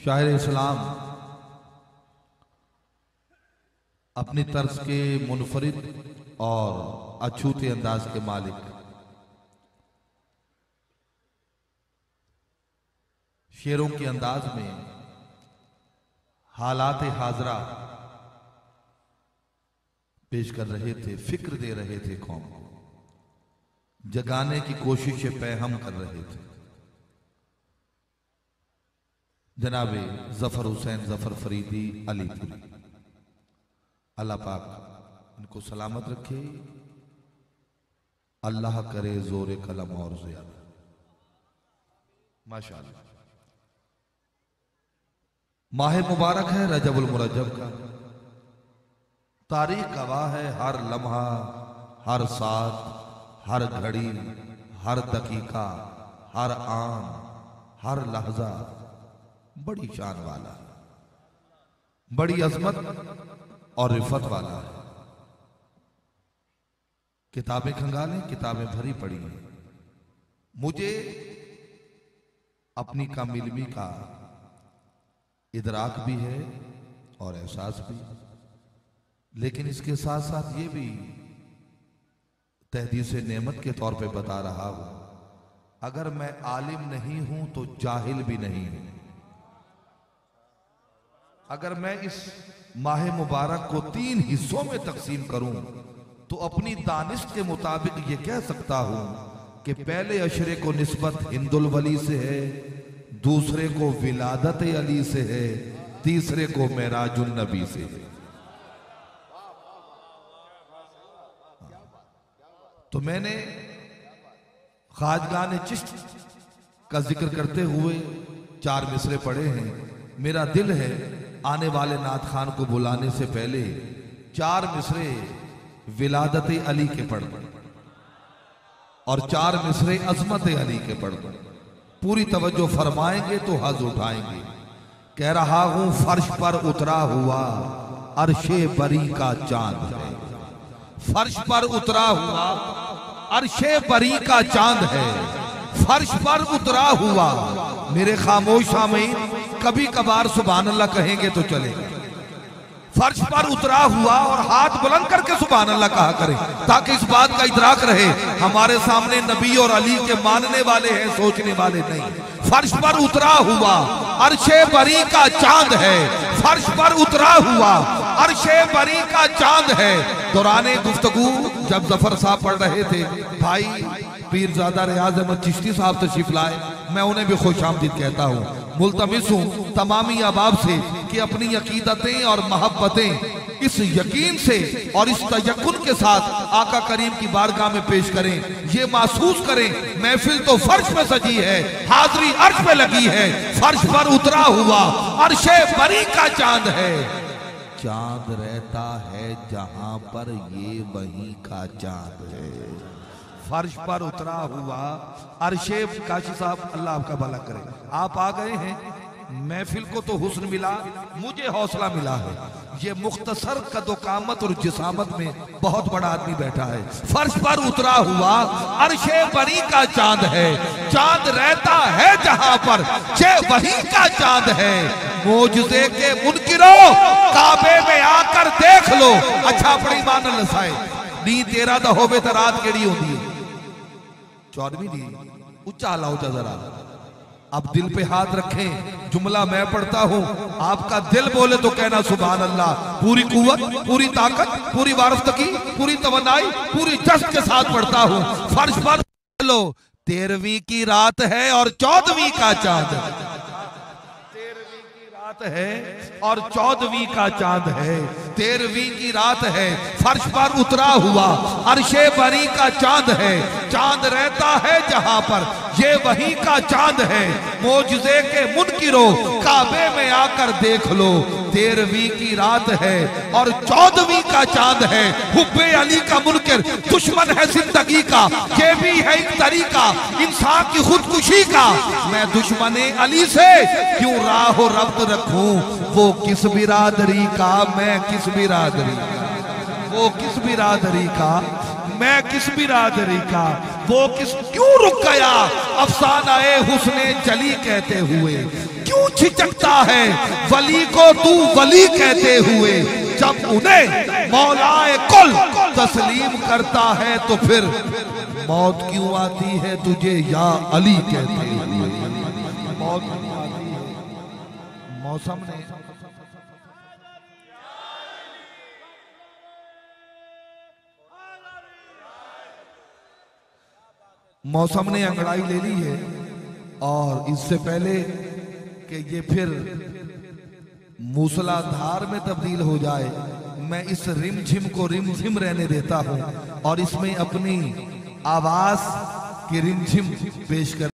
शायर इस्लाम अपनी तर्ज के मुनफरिद और अछूते अंदाज के मालिक, शेरों के अंदाज में हालात हाजरा पेश कर रहे थे, फिक्र दे रहे थे, कौम को जगाने की कोशिशें पैहम कर रहे थे। जनाबे जफर हुसैन जफर फरीदी अलीपुरी, अल्लाह पाक इनको सलामत रखे, अल्लाह करे जोरे कलम और ज़ियादा। माशाअल्लाह, माह मुबारक है रजबुल मुरज्जब का। तारीख गवाह है हर लम्हा, हर साथ, हर घड़ी, हर दकीका, हर आन, हर लहजा बड़ी शान वाला, बड़ी अजमत और रिफत वाला है। किताबें खंगालें, किताबें भरी पड़ी हैं। मुझे अपनी कामिलमी का इदराक भी है और एहसास भी, लेकिन इसके साथ साथ ये भी तहदीस नेमत के तौर पे बता रहा हूं, अगर मैं आलिम नहीं हूं तो जाहिल भी नहीं हूं। अगर मैं इस माह मुबारक को 3 हिस्सों में तकसीम करूं तो अपनी दानिश के मुताबिक ये कह सकता हूं कि पहले अशरे को निस्बत हिंदुल वली से है, दूसरे को विलादत अली से है, तीसरे को मेराजुन नबी से है। तो मैंने ख्वाजगान चिश्त का जिक्र करते हुए 4 मिसरे पढ़े हैं। मेरा दिल है आने वाले नात खान को बुलाने से पहले 4 मिसरे विलादत अली के पढ़ दूं और 4 मिसरे अजमत अली के पढ़ दूं। पूरी तवज्जो फरमाएंगे तो हज उठाएंगे। कह रहा हूं फर्श पर उतरा हुआ अर्शे बरी का चांद है, फर्श पर उतरा हुआ अर्शे बरी का चांद है, फर्श पर उतरा हुआ। मेरे खामोश सामीन कभी कभार सुभान अल्लाह कहेंगे तो चलेगा। फर्श पर उतरा हुआ और हाथ बुलंद करके सुभान अल्लाह कहा करें, ताकि इस बात का इदराक रहे हमारे सामने नबी और अली के मानने वाले हैं, सोचने वाले नहीं। फर्श पर उतरा हुआ अर्शे बरी का चांद है, फर्श पर उतरा हुआ अर्शे बरी का चांद है। दौराने गुफ्तगू जब जफर साहब पढ़ रहे थे, भाई पीरजादा रियाज अहमद चिश्ती साहब तशरीफ लाए, मैं उन्हें भी खुशामदीद कहता हूँ। मुल्तमिस हूँ तमामी अहबाब से कि अपनी अकीदतें और मोहब्बतें इस यकीन से और इस तयक्कुन के साथ आका करीम की बारगाह में पेश करें। ये महसूस करें महफिल तो फर्श पे सजी है, हाजरी अर्श पे लगी है, फर्श पर उतरा हुआ अर्शे बरी का चांद है। चांद रहता है जहां पर ये वहीं का चांद है। फर्श पर उतरा हुआ अर्शे, काशी साहब अल्लाह आपका भला करे, आप आ गए हैं। महफिल को तो हुस्न मिला, मुझे हौसला मिला है। ये मुख्तसर कदोकामत और जिसामत में बहुत बड़ा आदमी बैठा है। फर्श पर उतरा हुआ अर्शे बरी का चांद है, चांद रहता है जहां पर ये वहीं का चांद है। मोजज़े के मुनकिरो काबे में आकर देख लो। अच्छा अपनी मान लसाए नी तेरा दा होवे तो रात केड़ी होती है 14वीं दी। उच्चा लाओ जरा, अब दिल पे हाथ रखें। जुमला मैं पढ़ता हूं, आपका दिल बोले तो कहना सुभान अल्लाह। पूरी कुव्वत, पूरी ताकत, पूरी वारफ्तगी, पूरी तवन्नाई, पूरी जज्ब के साथ पढ़ता हूं। फर्श पर लो 13वीं की रात है और 14वीं का चांद है। 13वीं की रात है और 14वीं का चांद है। 13वीं की रात है, फर्श पर उतरा हुआ अर्शे बरी का चांद है। चांद रहता है जहां पर ये वहीं का चांद है। मोजज़े के मुनकिरो काबे में आकर देख लो। 13वीं की रात है और 14वीं का चांद है। हुब्बे अली का मुनकिर दुश्मन है जिंदगी का, ये भी है एक तरीका इंसान की खुदकुशी का। मैं दुश्मने अली से क्यों राह रब्त रखूं, वो किस बिरादरी का, मैं किस बिरादरी का, वो किस बिरादरी का, मैं किस बिरादरी का, वो किस क्यों रुक गया अफसाना ए हुस्ने जली कहते हुए। क्यों झिझकता है वली को तू वली कहते हुए, जब उन्हें मौलाए कुल तस्लीम करता है तो फिर मौत क्यों आती है तुझे या अली कहते हुए। मौत क्यों आती है। मौसम ने अंगड़ाई ले ली है, और इससे पहले कि ये फिर मूसलाधार में तब्दील हो जाए, मैं इस रिमझिम को रिमझिम रहने देता हूं और इसमें अपनी आवाज की रिमझिम पेश कर